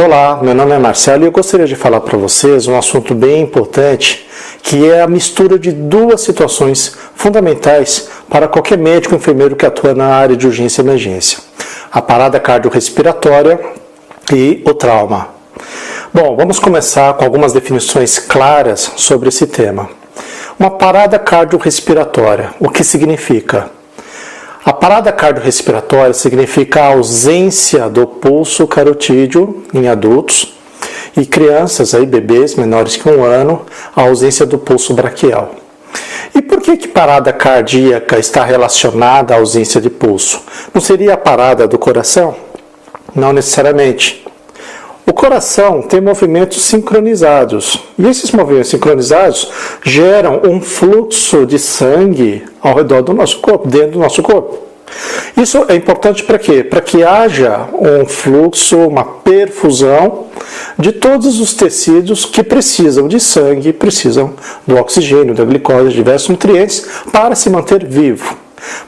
Olá, meu nome é Marcelo e eu gostaria de falar para vocês um assunto bem importante, que é a mistura de duas situações fundamentais para qualquer médico ou enfermeiro que atua na área de urgência e emergência: a parada cardiorrespiratória e o trauma. Bom, vamos começar com algumas definições claras sobre esse tema. Uma parada cardiorrespiratória, o que significa? A parada cardiorrespiratória significa a ausência do pulso carotídeo em adultos e crianças, bebês menores que 1 ano, a ausência do pulso braquial. E por que parada cardíaca está relacionada à ausência de pulso? Não seria a parada do coração? Não necessariamente. O coração tem movimentos sincronizados, e esses movimentos sincronizados geram um fluxo de sangue ao redor do nosso corpo, dentro do nosso corpo. Isso é importante para quê? Para que haja um fluxo, uma perfusão de todos os tecidos que precisam de sangue, precisam do oxigênio, da glicose, de diversos nutrientes para se manter vivo.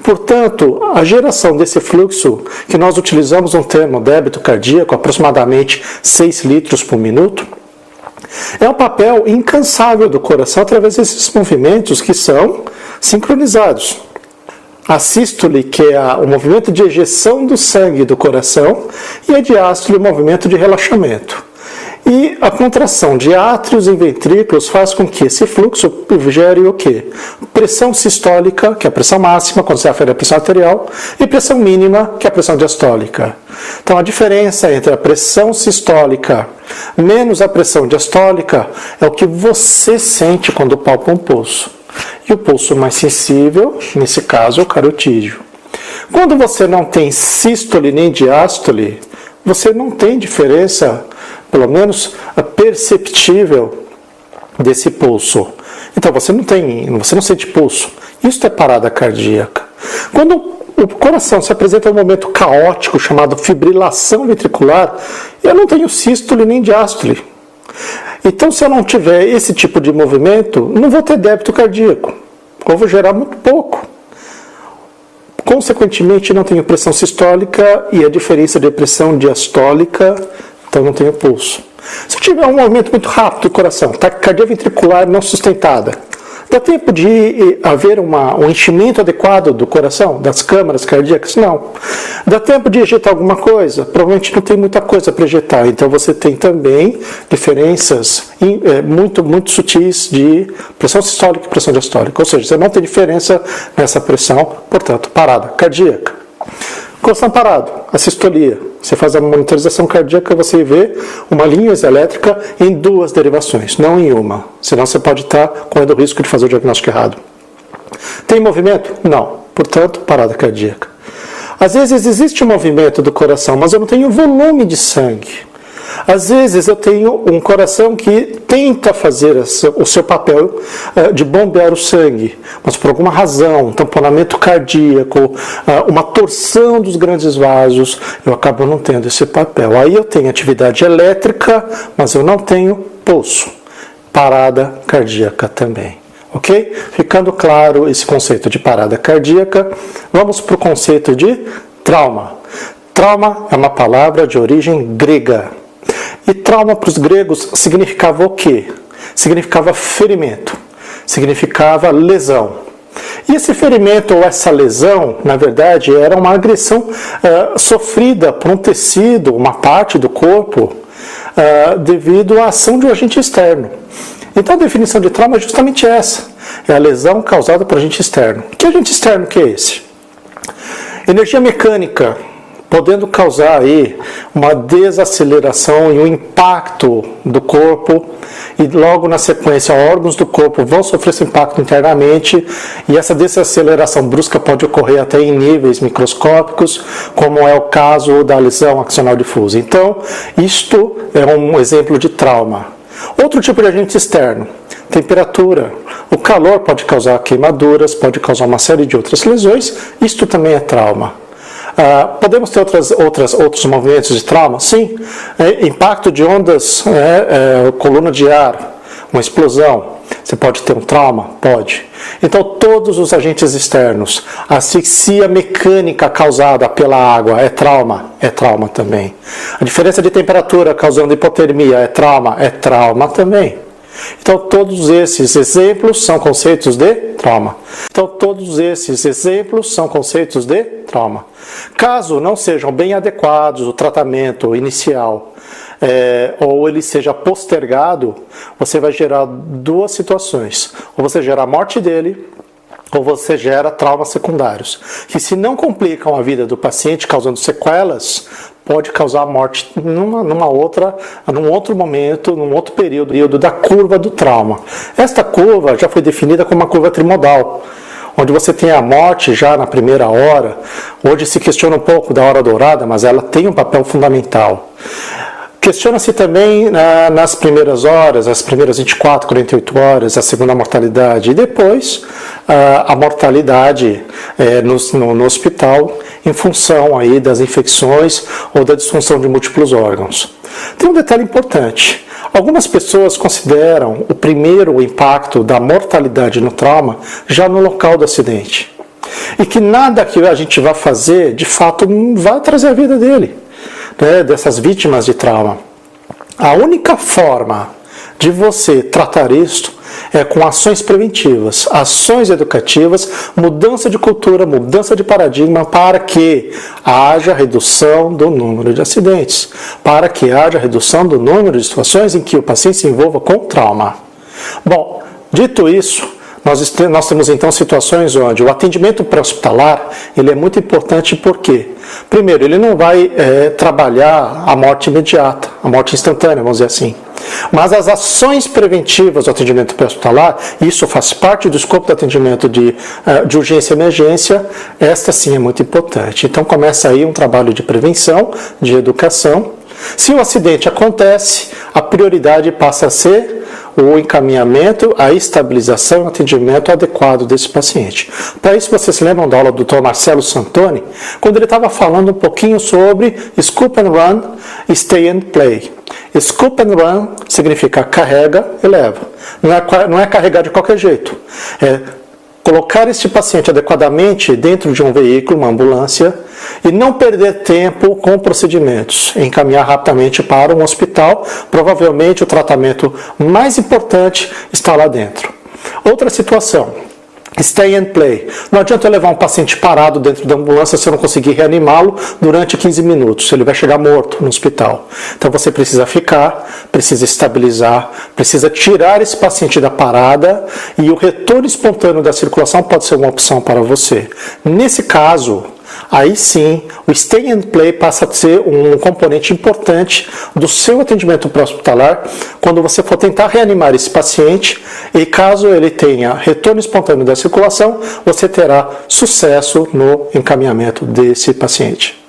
Portanto, a geração desse fluxo, que nós utilizamos um termo débito cardíaco, aproximadamente 6 litros por minuto, é um papel incansável do coração através desses movimentos que são sincronizados. A sístole, que é o movimento de ejeção do sangue do coração, e a diástole, o movimento de relaxamento. E a contração de átrios e ventrículos faz com que esse fluxo gere o quê? Pressão sistólica, que é a pressão máxima, quando se afere a pressão arterial, e pressão mínima, que é a pressão diastólica. Então a diferença entre a pressão sistólica menos a pressão diastólica é o que você sente quando palpa um pulso. E o pulso mais sensível, nesse caso, é o carotídeo. Quando você não tem sístole nem diástole, você não tem diferença, pelo menos perceptível, desse pulso. Então você não sente pulso. Isso é parada cardíaca. Quando o coração se apresenta em um momento caótico chamado fibrilação ventricular, eu não tenho sístole nem diástole. Então, se eu não tiver esse tipo de movimento, não vou ter débito cardíaco, ou vou gerar muito pouco. Consequentemente, não tenho pressão sistólica e a diferença de pressão diastólica, então não tenho pulso. Se eu tiver um movimento muito rápido do coração, taquicardia ventricular não sustentada, dá tempo de haver um enchimento adequado do coração, das câmaras cardíacas? Não. Dá tempo de ejetar alguma coisa? Provavelmente não tem muita coisa para ejetar. Então você tem também diferenças muito sutis de pressão sistólica e pressão diastólica. Ou seja, você não tem diferença nessa pressão, portanto, parada cardíaca. Coração parado, a sistolia. Você faz a monitorização cardíaca, você vê uma linha elétrica em 2 derivações, não em uma. Senão você pode estar correndo o risco de fazer o diagnóstico errado. Tem movimento? Não. Portanto, parada cardíaca. Às vezes existe um movimento do coração, mas eu não tenho volume de sangue. Às vezes eu tenho um coração que tenta fazer o seu papel de bombear o sangue, mas por alguma razão, um tamponamento cardíaco, uma torção dos grandes vasos, eu acabo não tendo esse papel. Aí eu tenho atividade elétrica, mas eu não tenho pulso. Parada cardíaca também. Ok? Ficando claro esse conceito de parada cardíaca, vamos para o conceito de trauma. Trauma é uma palavra de origem grega. E trauma para os gregos significava o quê? Significava ferimento, significava lesão. E esse ferimento ou essa lesão, na verdade, era uma agressão sofrida por um tecido, uma parte do corpo, devido à ação de um agente externo. Então a definição de trauma é justamente essa, é a lesão causada por agente externo. Que agente externo que é esse? Energia mecânica, podendo causar aí uma desaceleração e um impacto do corpo, e logo na sequência órgãos do corpo vão sofrer esse impacto internamente, e essa desaceleração brusca pode ocorrer até em níveis microscópicos, como é o caso da lesão axonal difusa. Então, isto é um exemplo de trauma. Outro tipo de agente externo, temperatura. O calor pode causar queimaduras, pode causar uma série de outras lesões, isto também é trauma. Podemos ter outros movimentos de trauma? Sim. Impacto de ondas, coluna de ar, uma explosão. Você pode ter um trauma? Pode. Então, todos os agentes externos, a asfixia mecânica causada pela água é trauma? É trauma também. A diferença de temperatura causando hipotermia é trauma? É trauma também. Então, todos esses exemplos são conceitos de trauma. Caso não sejam bem adequados o tratamento inicial, ou ele seja postergado, você vai gerar duas situações. Ou você gera a morte dele, ou você gera traumas secundários, que se não complicam a vida do paciente, causando sequelas, pode causar a morte num outro momento, num outro período da curva do trauma. Esta curva já foi definida como uma curva trimodal, onde você tem a morte já na primeira hora. Hoje se questiona um pouco da hora dourada, mas ela tem um papel fundamental. Questiona-se também nas primeiras horas, as primeiras 24, 48 horas, a segunda mortalidade, e depois a mortalidade no hospital em função aí das infecções ou da disfunção de múltiplos órgãos. Tem um detalhe importante. Algumas pessoas consideram o primeiro impacto da mortalidade no trauma já no local do acidente. E que nada que a gente vai fazer, de fato, vai trazer a vida dele, dessas vítimas de trauma. A única forma de você tratar isto é com ações preventivas, ações educativas, mudança de cultura, mudança de paradigma, para que haja redução do número de acidentes, para que haja redução do número de situações em que o paciente se envolva com trauma. Bom, dito isso, nós temos então situações onde o atendimento pré-hospitalar ele é muito importante porque, primeiro, ele não vai trabalhar a morte imediata, a morte instantânea, vamos dizer assim. Mas as ações preventivas do atendimento pré-hospitalar, isso faz parte do escopo do atendimento de urgência e emergência, esta sim é muito importante. Então começa aí um trabalho de prevenção, de educação. Se o acidente acontece, a prioridade passa a ser o encaminhamento, a estabilização e o atendimento adequado desse paciente. Para isso, vocês se lembram da aula do Dr. Marcelo Santoni, quando ele estava falando um pouquinho sobre scoop and run, stay and play. Scoop and run significa carrega e leva. Não é carregar de qualquer jeito. É colocar este paciente adequadamente dentro de um veículo, uma ambulância, e não perder tempo com procedimentos, encaminhar rapidamente para um hospital, provavelmente o tratamento mais importante está lá dentro. Outra situação, stay and play. Não adianta eu levar um paciente parado dentro da ambulância se eu não conseguir reanimá-lo durante 15 minutos, ele vai chegar morto no hospital. Então você precisa ficar, precisa estabilizar, precisa tirar esse paciente da parada e o retorno espontâneo da circulação pode ser uma opção para você. Nesse caso, aí sim, o stay and play passa a ser um componente importante do seu atendimento pré-hospitalar quando você for tentar reanimar esse paciente e caso ele tenha retorno espontâneo da circulação, você terá sucesso no encaminhamento desse paciente.